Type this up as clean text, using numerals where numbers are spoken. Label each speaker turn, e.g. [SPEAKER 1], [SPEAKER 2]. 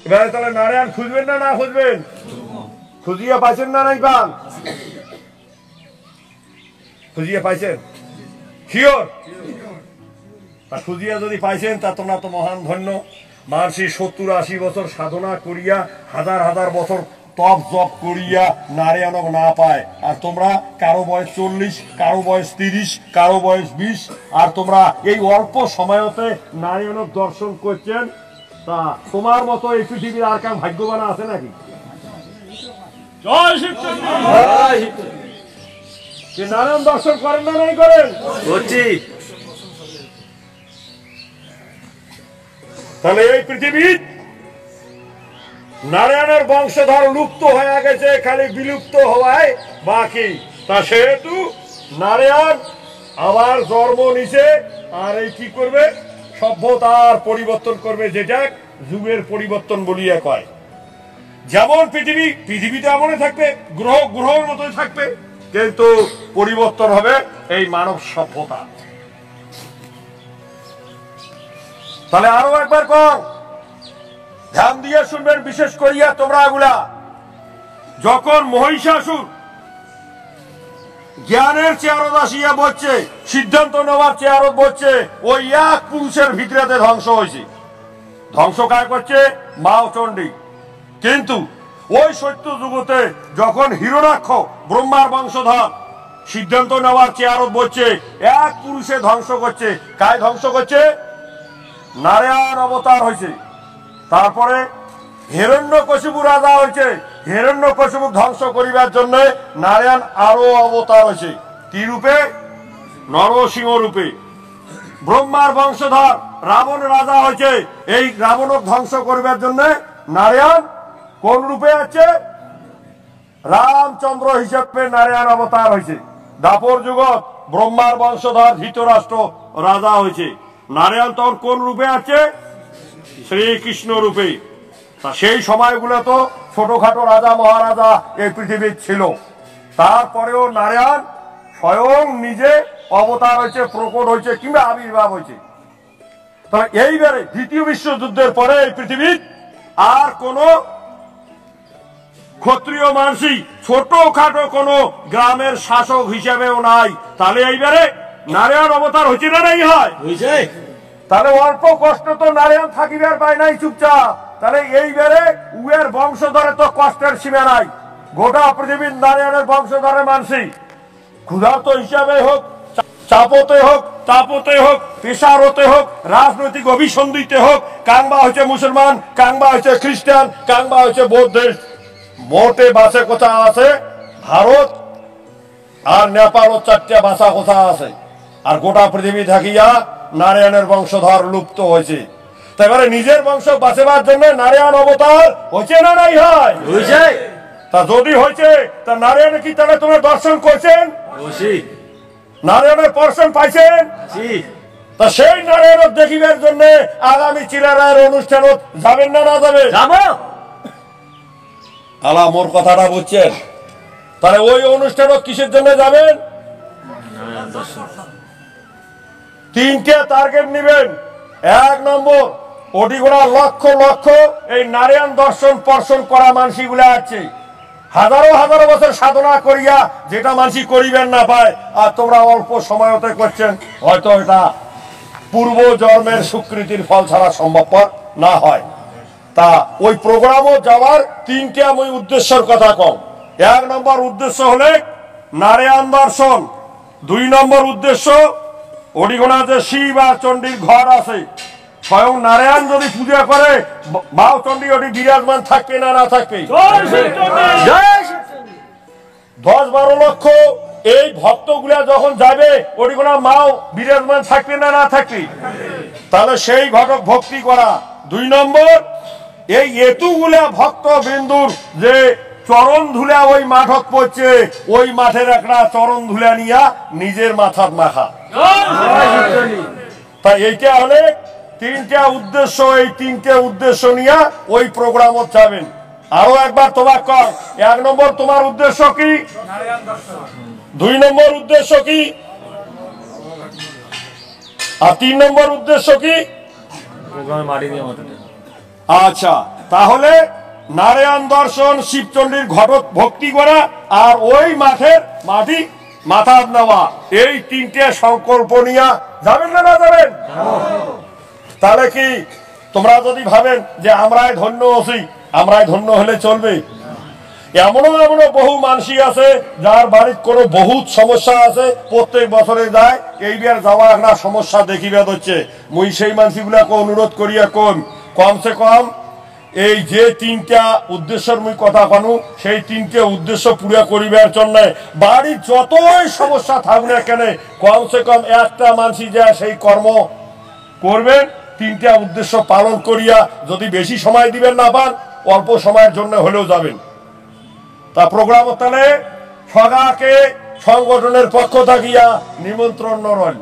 [SPEAKER 1] এবারে তাহলে নারায়ণ খুঁজবেন না খুঁজবেন? খুঁজিয়ে পাইছেন না নাই পান? খুঁজিয়ে পাইছেন? শিওর? খুঁজিয়া যদি পাইছেন তা তোমরা তো মহান ধন্য। মানুষের 70-80 বছর সাধনা করিয়া হাজার হাজার বছর তপ জপ করিয়া নারায়ণক না পায়, আর তোমরা কারো বয়স 40, কারো বয়স 30, কারো বয়স 20, আর তোমরা এই অল্প সময়তে নারায়ণক দর্শন করছেন। তা তোমার মতো এই পৃথিবীর আর কার ভাগ্যবান আছে নাকি? নারায়ণ দর্শন করেন না নাই করেন? তাহলে এই পৃথিবীর নারায়ণের বংশধর লুপ্ত হয়ে গেছে, খালি বিলুপ্ত হওয়ায় বাকি। তা সেহেতু নারায়ণ আবার জন্ম নিছে, আর এই কি করবে? সভ্যতার পরিবর্তন করবে, যেটা যুগের পরিবর্তন বলিয়া কয়। যেমন পৃথিবীতে এমনই থাকবে, গ্রহের মতোই থাকবে, কিন্তু পরিবর্তন হবে এই মানব সভ্যতা। তাহলে আরো একবার কর, ধ্যান দিয়ে শুনবেন, বিশেষ করিয়া তোমরা এগুলা। যখন মহিষাসুর জ্ঞানের চেয়ারত আসিয়া বসছে, সিদ্ধান্ত নেওয়ার চেয়ারত বসছে, ওই এক পুরুষের ভিতরেতে ধ্বংস হয়েছে। ধ্বংস কায় করছে? মাও চণ্ডী। কিন্তু ওই সত্য যুগতে যখন হিরণ্যাক্ষ ব্রহ্মার বংশধর সিদ্ধান্ত নেওয়ার চেয়ারত বসছে, এক পুরুষে ধ্বংস করছে। কায় ধ্বংস করছে? নারায়ণ অবতার হয়েছে। তারপরে হিরণ্যকশিপু রাজা হয়েছে, হিরণ্যকশিপু ধ্বংস করিবার জন্য নারায়ণ আরো অবতার হয়েছে। কি রূপে? নরসিংহ রূপে। ব্রহ্মার বংশধর রাবণ রাজা হয়েছে, এই রাবণক ধ্বংস করিবার জন্য নারায়ণ কোন রূপে আছে? রামচন্দ্র হিসেবে নারায়ণ অবতার হয়েছে। দাপর যুগত ব্রহ্মার বংশধর ধৃতরাষ্ট্র রাজা হয়েছে, নারায়ণ তখন কোন রূপে আছে? শ্রীকৃষ্ণ রূপে। তা সেই সময়গুলো তো ছোটখাটো রাজা মহারাজা এই পৃথিবীর ছিল। তারপরেও নারায়ণ স্বয়ং নিজে অবতার হয়েছে, প্রকট হয়েছে, কিংবা আবির্ভাব হয়েছে। তবে এইবারে দ্বিতীয় বিশ্বযুদ্ধের পরে এই পৃথিবীর আর কোন ক্ষত্রিয় মানুষই ছোটখাটো কোন গ্রামের শাসক হিসেবেও নাই। তাহলে এইবারে নারায়ণ অবতার হয়েছে না নাই? হয়। তাহলে অল্প কষ্ট তো নারায়ণ থাকিবার পায় নাই চুপচাপ। তাহলে এইবারে উয়ের বংশধরে তো কষ্টের সীমা নাই। গোটা পৃথিবীর নারায়ণের বংশধরে মানসি ক্ষুধার্ত হিসাবে হোক, চাপতে হোক, তাপতে হোক, পেশার হতে হোক, রাজনৈতিক অভিসন্ধিতে হোক, কাংবা হয়েছে মুসলমান, কাংবা হয়েছে খ্রিস্টান, কাংবা হয়েছে বৌদ্ধিস্ট, মোটে বাসে কোথা আছে ভারত আর নেপালও 4টা ভাষা কোথা আছে। আর গোটা পৃথিবী থাকিয়া নারায়ণের বংশধর লুপ্ত হয়েছে। তারপরে নিজের বংশ বাঁচাবার জন্য নারায়ণ অবতার হয়েছে না নাই? হয়। তা যদি হয়েছে, তা নারায়ণ কি তাহলে তোমরা দর্শন করছেন? নারায়ণের দর্শন পাইছেন? তা সেই নারায়ণ দেখিবার জন্য আগামী চিলারায়ের অনুষ্ঠানত যাবেন না যাবেন? আলা মোর কথাটা বুঝছেন? তাহলে ওই অনুষ্ঠানত কিসের জন্য যাবেন? 3টে টার্গেট নিবেন। 1 নম্বর, ওটিগোড়া লক্ষ লক্ষ এই নারায়ণ দর্শন পর্ষণ করা মানসিগুলা আছে, হাজারো হাজারো বছর সাধনা করিয়া যেটা মানসি করিবেন না পায়, আর তোমরা অল্প সময়তে করছেন। হয়তো এটা পূর্ব জন্মের স্বীকৃতির ফল ছাড়া সম্ভবপর না হয়। তা ওই প্রোগ্রামও যাওয়ার 3টে আমি উদ্দেশ্যের কথা কম। 1 নম্বর উদ্দেশ্য হলে নারায়ণ দর্শন। 2 নম্বর উদ্দেশ্য, ওডিগোনা যে শিব আর চণ্ডীর ঘর আছে, স্বয়ং নারায়ণ যদি পূজা করে, মাও চণ্ডী ওটি বিরাজমান থাকবে না থাকবে? 10-12 লক্ষ এই ভক্তগুলা যখন যাবে, ওটিগোনা মাও বিরাজমান থাকবে না থাকবে? তাহলে সেই ঘটক ভক্তি করা। 2 নম্বর, এই এতুগুলা ভক্ত বিন্দুর যে চরণ ধুলা ওই মাঠক পড়ছে, ওই মাঠের একটা চরণ ধুলা নিয়া নিজের মাথার মাখা। তাই এইটা হলে 3টা উদ্দেশ্য। এই 3টে উদ্দেশ্য নিয়ে ওই প্রোগ্রামত যাবেন। আরো একবার তোমার কর, 1 নম্বর তোমার উদ্দেশ্য কি? 2 নম্বর উদ্দেশ্য কি? আর 3 নম্বর উদ্দেশ্য কি? আচ্ছা, তাহলে নারায়ণ দর্শন, শিবচণ্ডীর ঘটক ভক্তি করা আর ওই মাটি মাথা নেওয়া, এই তিনটে সংকল্প নিয়ে যাবেন না যাবেন? তাহলে কি তোমরা যদি ভাবেন যে আমরাই ধন্য আছি, আমরাই ধন্য হলে চলবে? এমনও বহু মানুষই আছে যার বাড়ির কোনো বহুত সমস্যা আছে, প্রত্যেক বছরে যায়, এইবার যাওয়া একটা সমস্যা দেখিবে হচ্ছে। মুই সেই মানুষগুলাকে অনুরোধ করিয়া কমসে কম এই যে তিনটা উদ্দেশ্যের মুই কথা কানু, সেই তিনটে উদ্দেশ্য পুরা করিবার জন্য বাড়ির যতই সমস্যা থাকুক না কেন, কমসে কম একটা মানুষই যায় সেই কর্ম করবেন, তিনটা উদ্দেশ্য পালন করিয়া। যদি বেশি সময় দিবেন না পান, অল্প সময়ের জন্য হলেও যাবেন। তা প্রোগ্রাম তাহলে সগাকে সংগঠনের পক্ষ থাকিয়া নিমন্ত্রণ রইল।